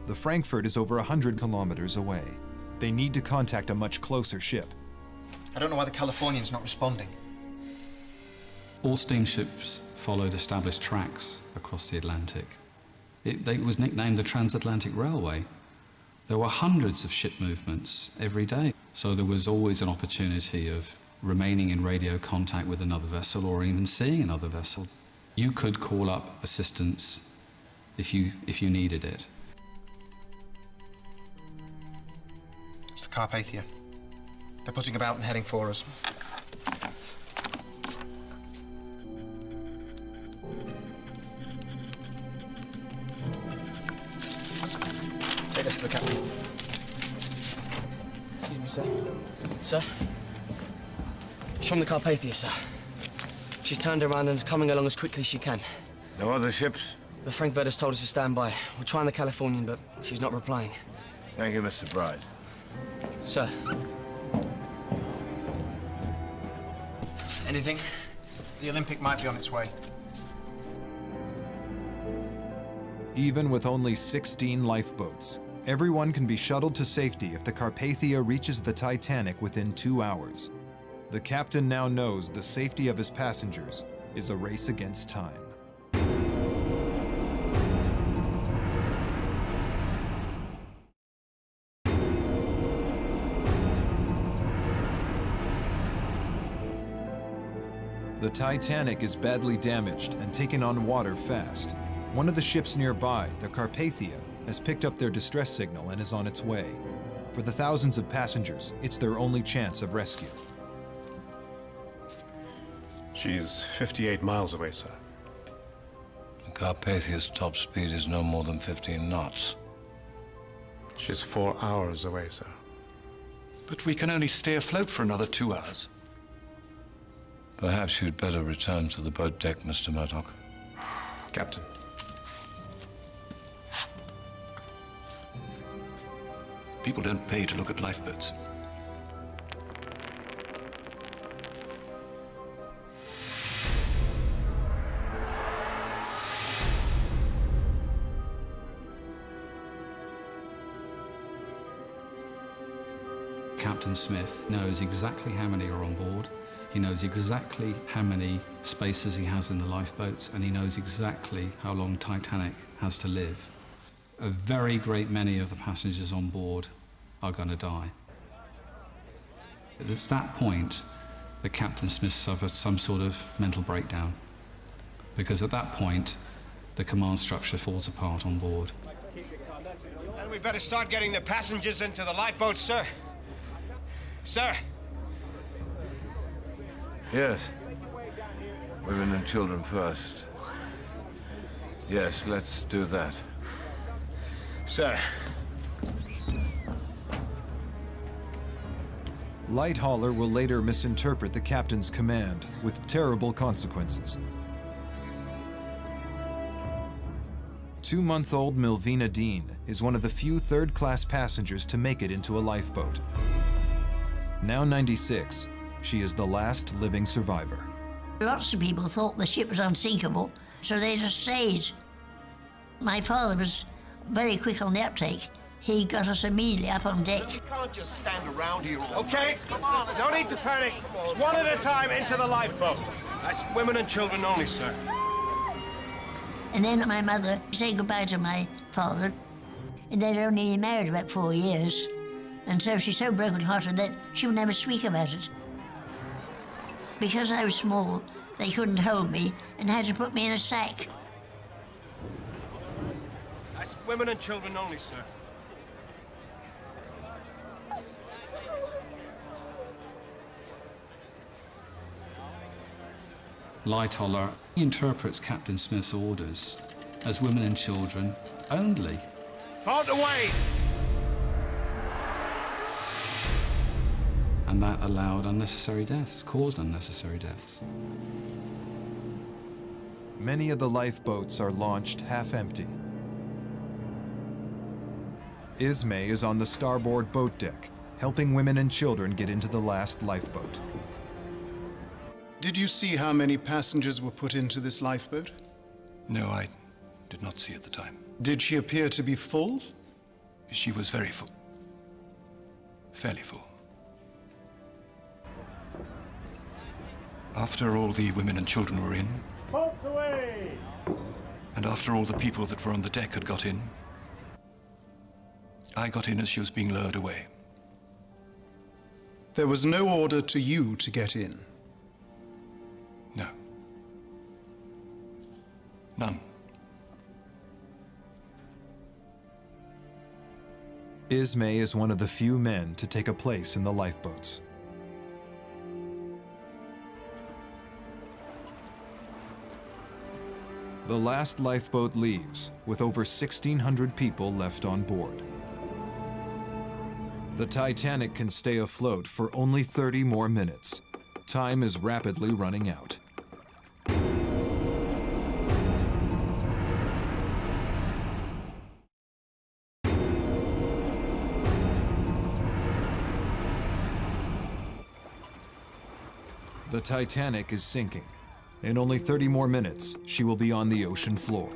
The Frankfurt is over 100 kilometers away. They need to contact a much closer ship. I don't know why the Californian's not responding. All steamships followed established tracks across the Atlantic. It was nicknamed the Transatlantic Railway. There were hundreds of ship movements every day, so there was always an opportunity of remaining in radio contact with another vessel or even seeing another vessel. You could call up assistance if you needed it. It's the Carpathia. They're putting about and heading for us. Take this to the captain. Excuse me, sir. Sir? It's from the Carpathia, sir. She's turned around and is coming along as quickly as she can. No other ships? The Frankfurt has told us to stand by. We're trying the Californian, but she's not replying. Thank you, Mr. Bride. Sir. Anything? The Olympic might be on its way. Even with only 16 lifeboats, everyone can be shuttled to safety if the Carpathia reaches the Titanic within 2 hours. The captain now knows the safety of his passengers is a race against time. The Titanic is badly damaged and taking on water fast. One of the ships nearby, the Carpathia, has picked up their distress signal and is on its way. For the thousands of passengers, it's their only chance of rescue. She's 58 miles away, sir. The Carpathia's top speed is no more than 15 knots. She's 4 hours away, sir. But we can only stay afloat for another 2 hours. Perhaps you'd better return to the boat deck, Mr. Murdoch. Captain. People don't pay to look at lifeboats. Captain Smith knows exactly how many are on board. He knows exactly how many spaces he has in the lifeboats, and he knows exactly how long Titanic has to live. A very great many of the passengers on board are going to die. It's that point that Captain Smith suffered some sort of mental breakdown, because at that point, the command structure falls apart on board. And we better start getting the passengers into the lifeboats, sir. Sir! Yes. Women and children first. Yes, let's do that. Sir. Light Hauler will later misinterpret the captain's command with terrible consequences. 2-month-old Milvina Dean is one of the few third-class passengers to make it into a lifeboat. Now 96, she is the last living survivor. Lots of people thought the ship was unsinkable, so they just stayed. My father was very quick on the uptake. He got us immediately up on deck. You can't just stand around here all okay? Come on, no need to panic. Just one at a time into the lifeboat. That's women and children only, sir. And then my mother said goodbye to my father, and they'd only been married about 4 years. And so she's so broken-hearted that she would never speak about it. Because I was small, they couldn't hold me and had to put me in a sack. That's women and children only, sir. Light Hauler interprets Captain Smith's orders as women and children only. Halt away! And that allowed unnecessary deaths, caused unnecessary deaths. Many of the lifeboats are launched half empty. Ismay is on the starboard boat deck, helping women and children get into the last lifeboat. Did you see how many passengers were put into this lifeboat? No, I did not see at the time. Did she appear to be full? She was very full. Fairly full. After all the women and children were in, Boats away! and after all the people that were on the deck had got in, I got in as she was being lowered away. There was no order to you to get in? No. None. Ismay is one of the few men to take a place in the lifeboats. The last lifeboat leaves, with over 1,600 people left on board. The Titanic can stay afloat for only 30 more minutes. Time is rapidly running out. The Titanic is sinking. In only 30 more minutes, she will be on the ocean floor.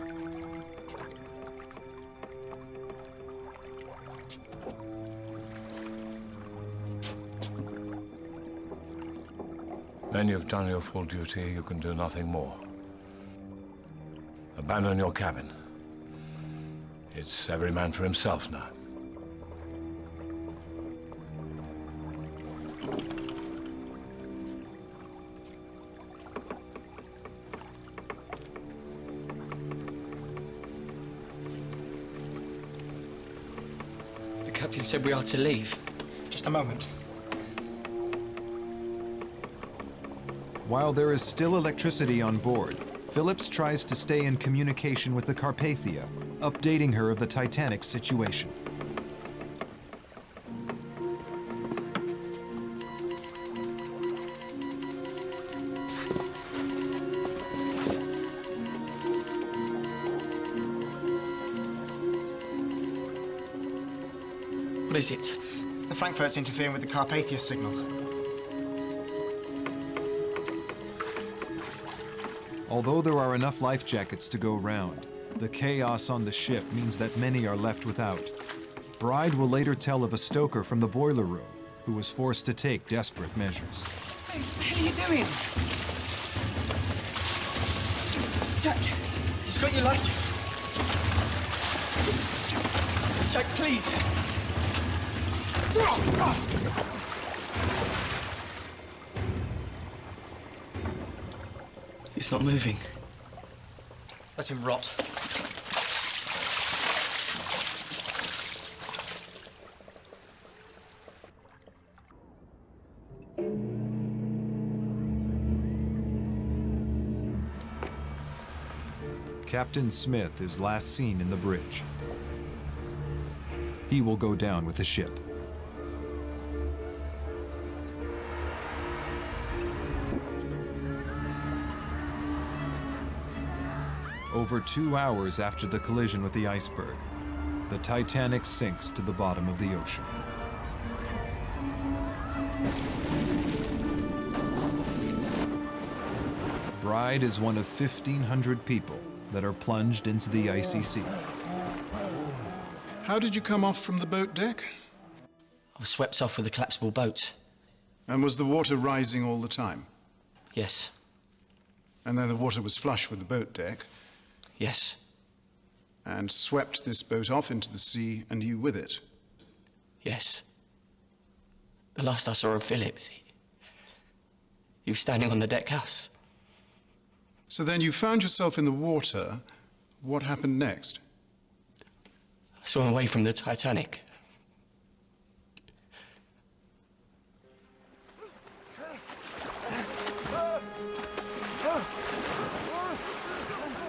When you've done your full duty, you can do nothing more. Abandon your cabin. It's every man for himself now. The captain said we are to leave. Just a moment. While there is still electricity on board, Phillips tries to stay in communication with the Carpathia, updating her of the Titanic's situation. What is it? The Frankfurt's interfering with the Carpathia signal. Although there are enough life jackets to go round, the chaos on the ship means that many are left without. Bride will later tell of a stoker from the boiler room who was forced to take desperate measures. Hey, what are you doing? Jack, he's got your light. Jack, please. He's not moving. Let him rot. Captain Smith is last seen in the bridge. He will go down with the ship. Over 2 hours after the collision with the iceberg, the Titanic sinks to the bottom of the ocean. Bride is one of 1,500 people that are plunged into the icy sea. How did you come off from the boat deck? I was swept off with the collapsible boat. And was the water rising all the time? Yes. And then the water was flush with the boat deck? Yes. And swept this boat off into the sea, and you with it? Yes. The last I saw of Phillips, he was standing on the deck house. So then you found yourself in the water. What happened next? I swam away from the Titanic.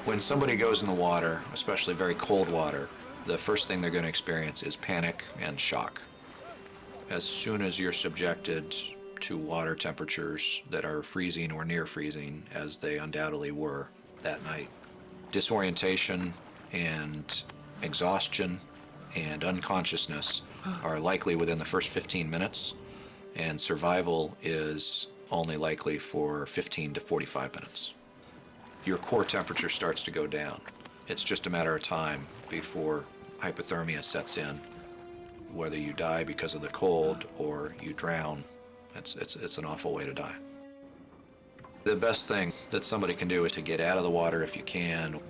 When somebody goes in the water, especially very cold water, the first thing they're going to experience is panic and shock. As soon as you're subjected to water temperatures that are freezing or near freezing, as they undoubtedly were that night, disorientation and exhaustion and unconsciousness are likely within the first 15 minutes, and survival is only likely for 15 to 45 minutes. Your core temperature starts to go down. It's just a matter of time before hypothermia sets in. Whether you die because of the cold or you drown, it's an awful way to die. The best thing that somebody can do is to get out of the water if you can.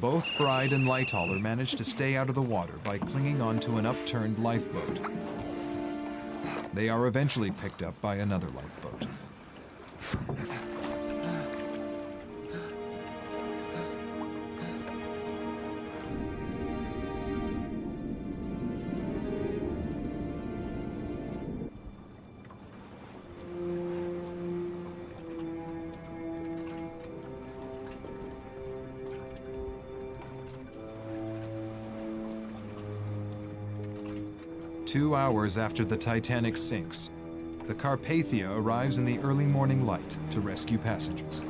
Both Bride and Lighthauler managed to stay out of the water by clinging onto an upturned lifeboat. They are eventually picked up by another lifeboat. Two hours after the Titanic sinks, the Carpathia arrives in the early morning light to rescue passengers.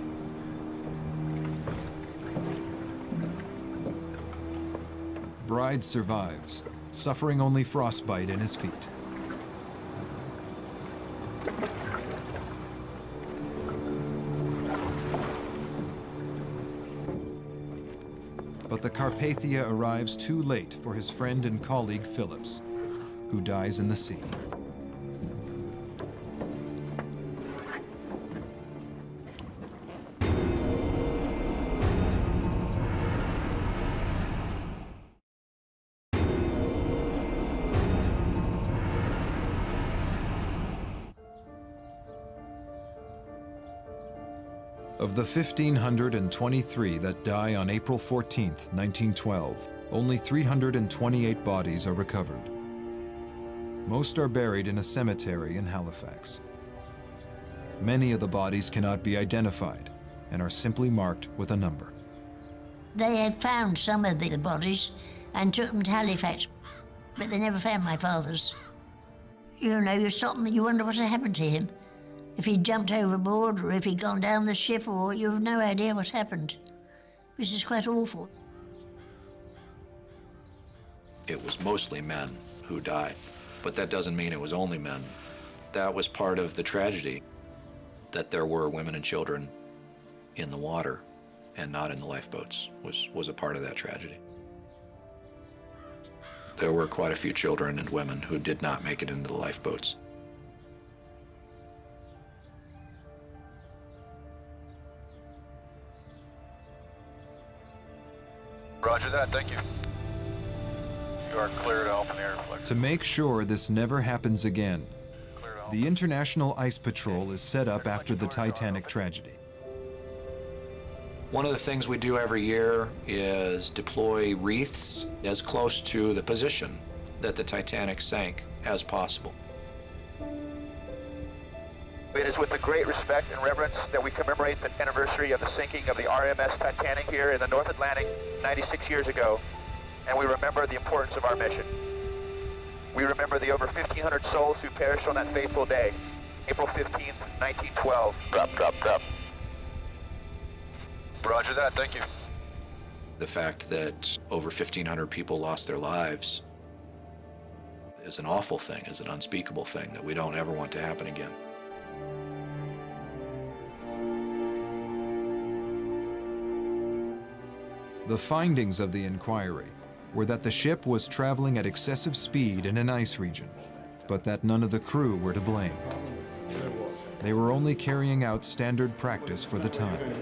Bride survives, suffering only frostbite in his feet. But the Carpathia arrives too late for his friend and colleague Phillips, who dies in the sea. Of the 1,523 that die on April 14, 1912, only 328 bodies are recovered. Most are buried in a cemetery in Halifax. Many of the bodies cannot be identified and are simply marked with a number. They had found some of the bodies and took them to Halifax, but they never found my father's. You know, you stop and you wonder what had happened to him. If he'd jumped overboard or if he'd gone down the ship, or you have no idea what happened, which is quite awful. It was mostly men who died, but that doesn't mean it was only men. That was part of the tragedy, that there were women and children in the water and not in the lifeboats was a part of that tragedy. There were quite a few children and women who did not make it into the lifeboats. Roger that, thank you. You are cleared off an air flight. To make sure this never happens again, the International Ice Patrol is set up after the Titanic tragedy. One of the things we do every year is deploy wreaths as close to the position that the Titanic sank as possible. It is with a great respect and reverence that we commemorate the anniversary of the sinking of the RMS Titanic here in the North Atlantic 96 years ago, and we remember the importance of our mission. We remember the over 1,500 souls who perished on that fateful day, April 15th, 1912. Drop. Roger that, thank you. The fact that over 1,500 people lost their lives is an awful thing, is an unspeakable thing that we don't ever want to happen again. The findings of the inquiry were that the ship was traveling at excessive speed in an ice region, but that none of the crew were to blame. They were only carrying out standard practice for the time.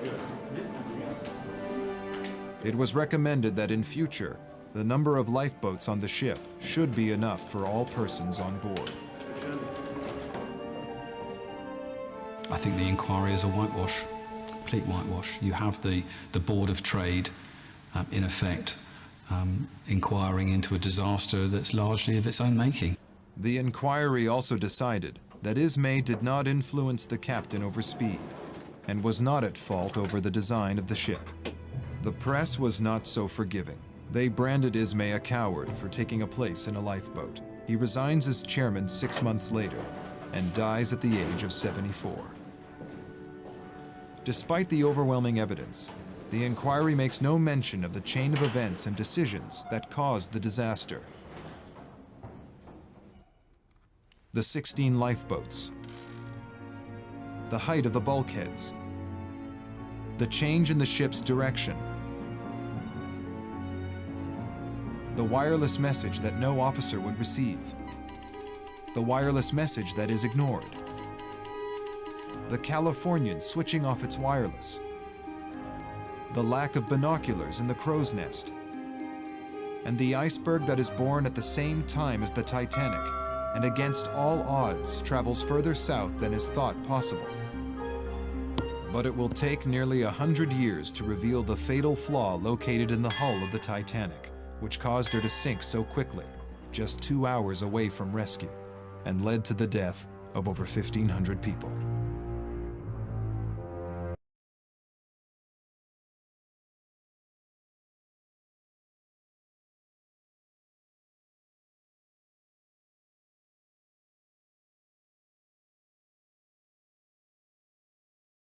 It was recommended that in future, the number of lifeboats on the ship should be enough for all persons on board. I think the inquiry is a whitewash, complete whitewash. You have the Board of Trade, in effect, inquiring into a disaster that's largely of its own making. The inquiry also decided that Ismay did not influence the captain over speed and was not at fault over the design of the ship. The press was not so forgiving. They branded Ismay a coward for taking a place in a lifeboat. He resigns as chairman 6 months later and dies at the age of 74. Despite the overwhelming evidence, the inquiry makes no mention of the chain of events and decisions that caused the disaster. The 16 lifeboats, the height of the bulkheads, the change in the ship's direction, the wireless message that no officer would receive, the wireless message that is ignored, the Californian switching off its wireless, the lack of binoculars in the crow's nest, and the iceberg that is born at the same time as the Titanic and against all odds travels further south than is thought possible. But it will take nearly 100 years to reveal the fatal flaw located in the hull of the Titanic, which caused her to sink so quickly, just 2 hours away from rescue, and led to the death of over 1,500 people.